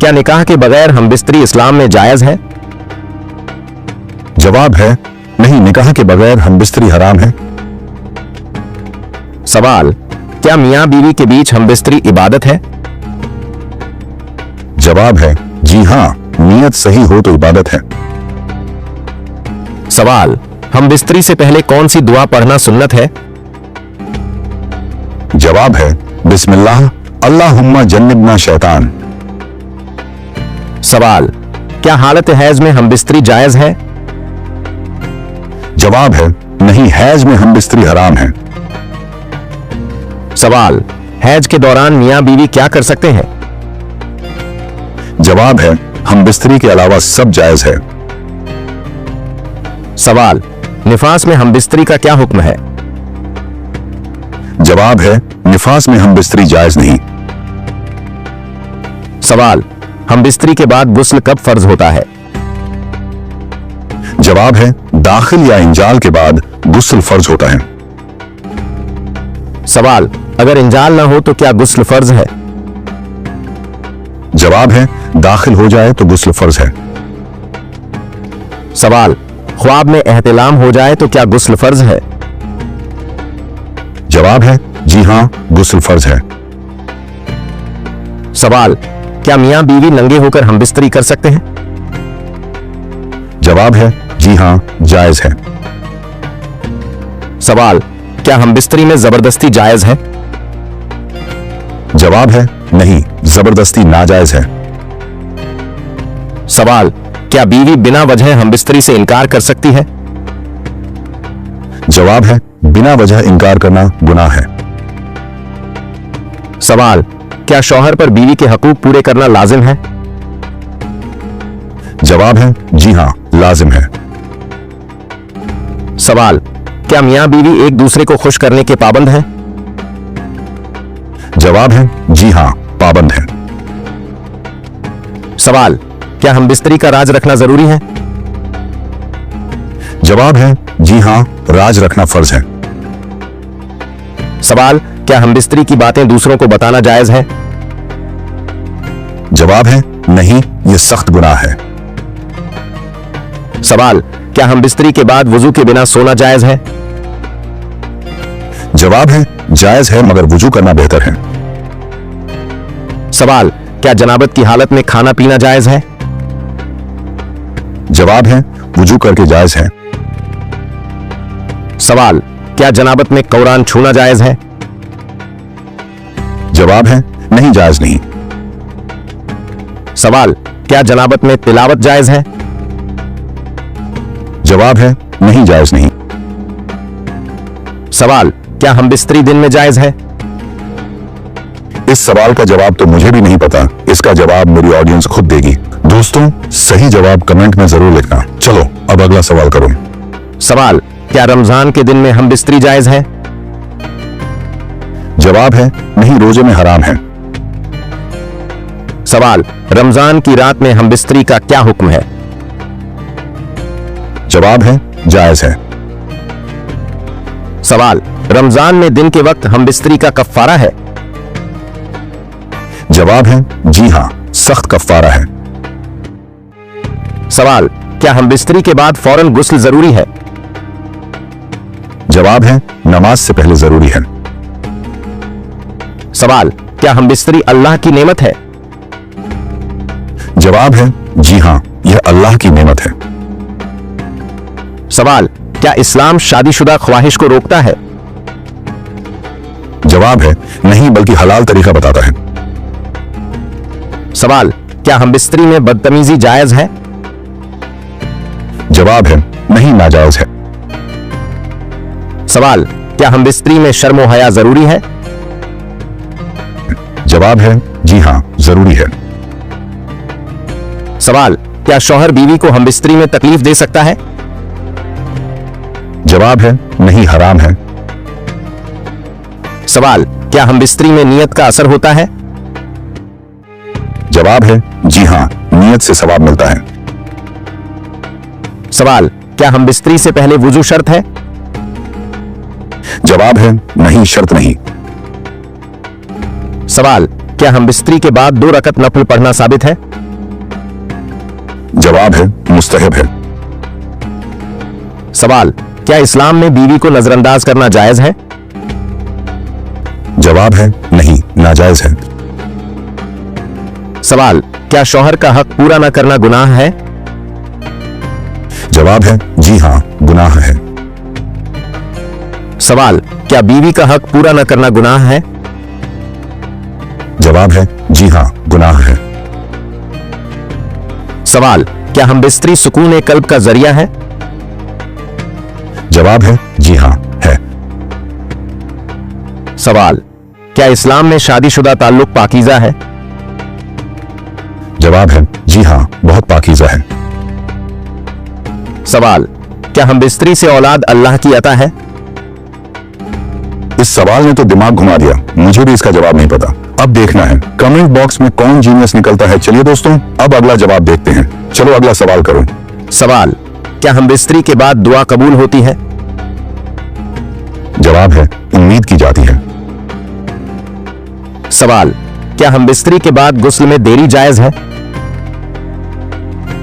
क्या निकाह के बगैर हमबिस्तरी इस्लाम में जायज है? जवाब है नहीं, निकाह के बगैर हमबिस्तरी हराम है। सवाल, क्या मियां बीवी के बीच हमबिस्तरी इबादत है? जवाब है जी हां, नियत सही हो तो इबादत है। सवाल, हमबिस्तरी से पहले कौन सी दुआ पढ़ना सुन्नत है? जवाब है बिस्मिल्लाह अल्लाहुम्मा जन्निबना शैतान। सवाल, क्या हालत हैज में हमबिस्तरी जायज है? जवाब है नहीं, हैज में हमबिस्तरी हराम है। सवाल, हैज के दौरान मियां बीवी क्या कर सकते हैं? जवाब है हमबिस्तरी के अलावा सब जायज है। सवाल, निफास में हमबिस्तरी का क्या हुक्म है? जवाब है निफास में हमबिस्तरी जायज नहीं। सवाल, हमबिस्तरी के बाद गुस्ल कब फर्ज होता है? जवाब है दाखिल या इंजाल के बाद गुस्ल फर्ज होता है। सवाल, अगर इंजाल ना हो तो क्या गुस्ल फर्ज है? जवाब है दाखिल हो जाए तो गुस्ल फर्ज है। सवाल, ख्वाब में एहतिलाम हो जाए तो क्या गुस्ल फर्ज है? जवाब है जी हां, गुस्ल फर्ज है। सवाल, क्या मियां बीवी नंगे होकर हमबिस्तरी कर सकते हैं? जवाब है जी हां, जायज है। सवाल, क्या हमबिस्तरी में जबरदस्ती जायज है? जवाब है नहीं, जबरदस्ती नाजायज है। सवाल, क्या बीवी बिना वजह हमबिस्तरी से इनकार कर सकती है? जवाब है बिना वजह इनकार करना गुनाह है। सवाल, क्या शौहर पर बीवी के हकूक पूरे करना लाजिम है? जवाब है जी हां, लाजिम है। सवाल, क्या मियां बीवी एक दूसरे को खुश करने के पाबंद हैं? जवाब है जी हां, पाबंद है। सवाल, क्या हमबिस्तरी का राज रखना जरूरी है? जवाब है जी हां, राज रखना फर्ज है। सवाल, क्या हमबिस्तरी की बातें दूसरों को बताना जायज है? जवाब है नहीं, यह सख्त गुनाह है। सवाल, क्या हमबिस्तरी के बाद वुजू के बिना सोना जायज है? जवाब है जायज है, मगर वुजू करना बेहतर है। सवाल, क्या जनाबत की हालत में खाना पीना जायज है? जवाब है वुजू करके जायज है। सवाल, क्या जनाबत में कुरान छूना जायज है? जवाब है नहीं, जायज नहीं। सवाल, क्या जनाबत में तिलावत जायज है? जवाब है नहीं, जायज नहीं। सवाल, क्या हमबिस्तरी दिन में जायज है? इस सवाल का जवाब तो मुझे भी नहीं पता, इसका जवाब मेरी ऑडियंस खुद देगी। दोस्तों, सही जवाब कमेंट में जरूर लिखना। चलो अब अगला सवाल करो। सवाल, क्या रमजान के दिन में हमबिस्तरी जायज है? जवाब है नहीं, रोजे में हराम है। सवाल, रमजान की रात में हमबिस्तरी का क्या हुक्म है? जवाब है जायज है। सवाल, रमजान में दिन के वक्त हमबिस्तरी का कफ्फारा है? जवाब है जी हां, सख्त कफ्फारा है। सवाल, क्या हमबिस्तरी के बाद फौरन गुस्ल जरूरी है? जवाब है नमाज से पहले जरूरी है। सवाल, क्या हमबिस्तरी अल्लाह की नेमत है? जवाब है जी हां, यह अल्लाह की नेमत है। सवाल, क्या इस्लाम शादीशुदा ख्वाहिश को रोकता है? जवाब है नहीं, बल्कि हलाल तरीका बताता है। सवाल, क्या हमबिस्तरी में बदतमीजी जायज है? जवाब है नहीं, नाजायज है। सवाल, क्या हमबिस्तरी में शर्म हया जरूरी है? जवाब है जी हां, जरूरी है। सवाल, क्या शौहर बीवी को हमबिस्तरी में तकलीफ दे सकता है? जवाब है नहीं, हराम है। सवाल, क्या हमबिस्तरी में नियत का असर होता है? जवाब है जी हां, नियत से सवाब मिलता है। सवाल, क्या हमबिस्तरी से पहले वुजू शर्त है? जवाब है नहीं, शर्त नहीं। सवाल, क्या हम बिस्तरी के बाद 2 रकत नफल पढ़ना साबित है? जवाब है मुस्तहब है। सवाल, क्या इस्लाम में बीवी को नजरअंदाज करना जायज है? जवाब है नहीं, नाजायज है। सवाल, क्या शौहर का हक पूरा न करना गुनाह है? जवाब है जी हां, गुनाह है। सवाल, क्या बीवी का हक पूरा न करना गुनाह है? जवाब है जी हां, गुनाह है। सवाल, क्या हम बिस्तरी सुकून कल्ब का जरिया है? जवाब है जी हां, है। सवाल, क्या इस्लाम में शादीशुदा ताल्लुक पाकीज़ा है? जवाब है जी हां, बहुत पाकीज़ा है। सवाल, क्या हम बिस्तरी से औलाद अल्लाह की अता है? इस सवाल ने तो दिमाग घुमा दिया, मुझे भी इसका जवाब नहीं पता। अब देखना है कमेंट बॉक्स में कौन जीनियस निकलता है। चलिए दोस्तों, अब अगला जवाब देखते हैं। चलो अगला सवाल करो। सवाल, क्या हम बिस्तरी के बाद दुआ कबूल होती है? जवाब है उम्मीद की जाती है। सवाल, क्या हम बिस्तरी के बाद गुस्ल में देरी जायज है?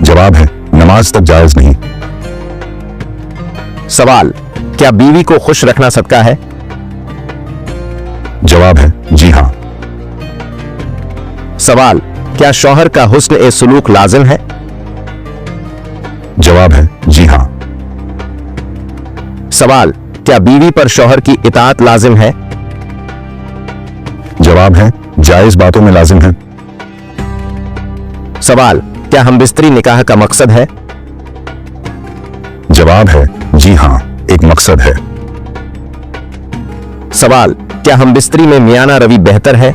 जवाब है नमाज तक जायज नहीं। सवाल, क्या बीवी को खुश रखना सदका है? जवाब है जी हां। सवाल, क्या शौहर का हुस्न ए सुलूक लाजिम है? जवाब है जी हां। सवाल, क्या बीवी पर शौहर की इताअत लाजिम है? जवाब है जायज बातों में लाजिम है। सवाल, क्या हम बिस्तरी निकाह का मकसद है? जवाब है जी हां, एक मकसद है। सवाल, क्या हम बिस्तरी में मियाना रवि बेहतर है?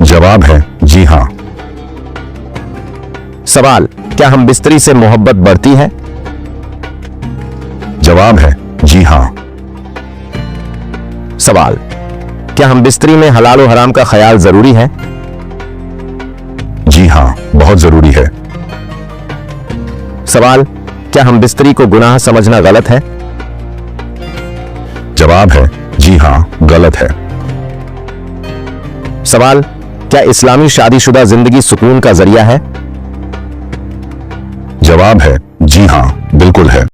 जवाब है जी हां। सवाल, क्या हम बिस्तरी से मोहब्बत बढ़ती है? जवाब है जी हां। सवाल, क्या हम बिस्तरी में हलाल और हराम का ख्याल जरूरी है? जी हां, बहुत जरूरी है। सवाल, क्या हम बिस्तरी को गुनाह समझना गलत है? जवाब है जी हां, गलत है। सवाल, क्या इस्लामी शादीशुदा जिंदगी सुकून का जरिया है? जवाब है जी हां, बिल्कुल है।